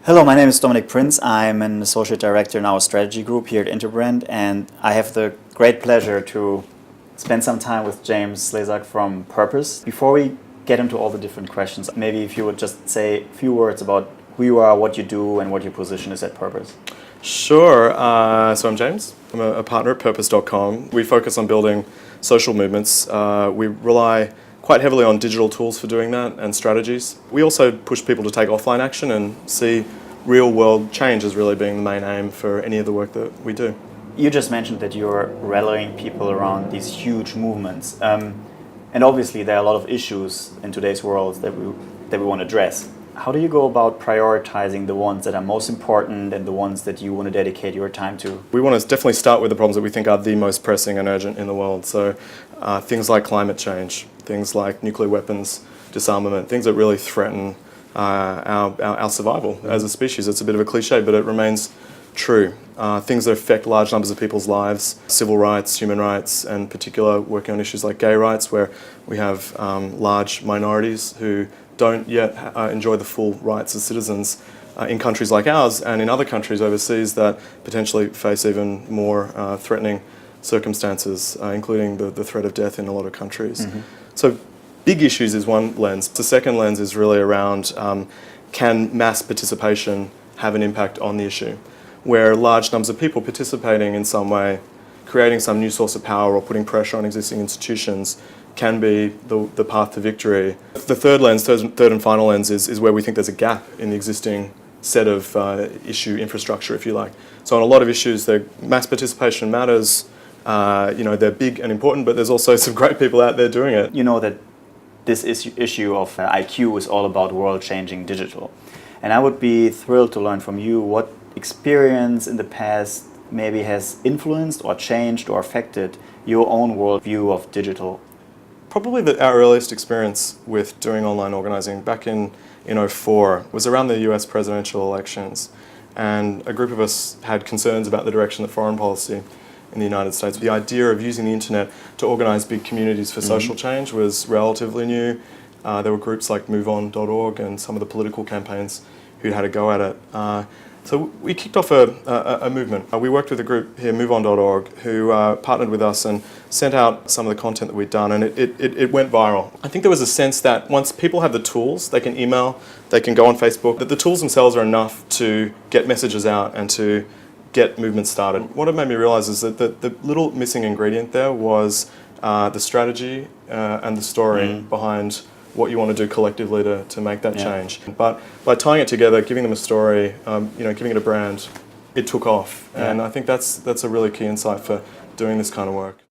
Hello, my name is Dominic Prinz. I'm an associate director in our strategy group here at Interbrand, and I have the great pleasure to spend some time with James Slezak from Purpose. Before we get into all the different questions, maybe if you would just say a few words about who you are, what you do, and what your position is at Purpose. Sure. So I'm James. I'm a partner at Purpose.com. We focus on building social movements. We rely quite heavily on digital tools for doing that and strategies. We also push people to take offline action and see real world change as really being the main aim for any of the work that we do. You just mentioned that you're rallying people around these huge movements. And obviously there are a lot of issues in today's world that we want to address. How do you go about prioritizing the ones that are most important and the ones that you want to dedicate your time to? We want to definitely start with the problems that we think are the most pressing and urgent in the world. So things like climate change, things like nuclear weapons disarmament, things that really threaten our survival as a species. It's a bit of a cliche, but it remains true. Things that affect large numbers of people's lives, civil rights, human rights, and in particular working on issues like gay rights, where we have large minorities who don't yet enjoy the full rights as citizens in countries like ours and in other countries overseas that potentially face even more threatening circumstances, including the threat of death in a lot of countries. Mm-hmm. So big issues is one lens. The second lens is really around can mass participation have an impact on the issue, where large numbers of people participating in some way, creating some new source of power or putting pressure on existing institutions can be the path to victory. The third lens, third and final lens, is where we think there's a gap in the existing set of issue infrastructure, if you like. So on a lot of issues, mass participation matters. They're big and important, but there's also some great people out there doing it. You know that this issue of IQ is all about world-changing digital. And I would be thrilled to learn from you what experience in the past maybe has influenced or changed or affected your own worldview of digital. Probably our earliest experience with doing online organizing back in 2004 was around the US presidential elections. And a group of us had concerns about the direction of foreign policy in the United States. The idea of using the internet to organize big communities for social change was relatively new. There were groups like MoveOn.org and some of the political campaigns who'd had a go at it. So we kicked off a movement. We worked with a group here, MoveOn.org, who partnered with us and sent out some of the content that we'd done, and it went viral. I think there was a sense that once people have the tools, they can email, they can go on Facebook, that the tools themselves are enough to get messages out and to get movements started. What it made me realize is that the little missing ingredient there was the strategy and the story behind what you want to do collectively to make that change. But by tying it together, giving them a story, giving it a brand, it took off. And I think that's a really key insight for doing this kind of work.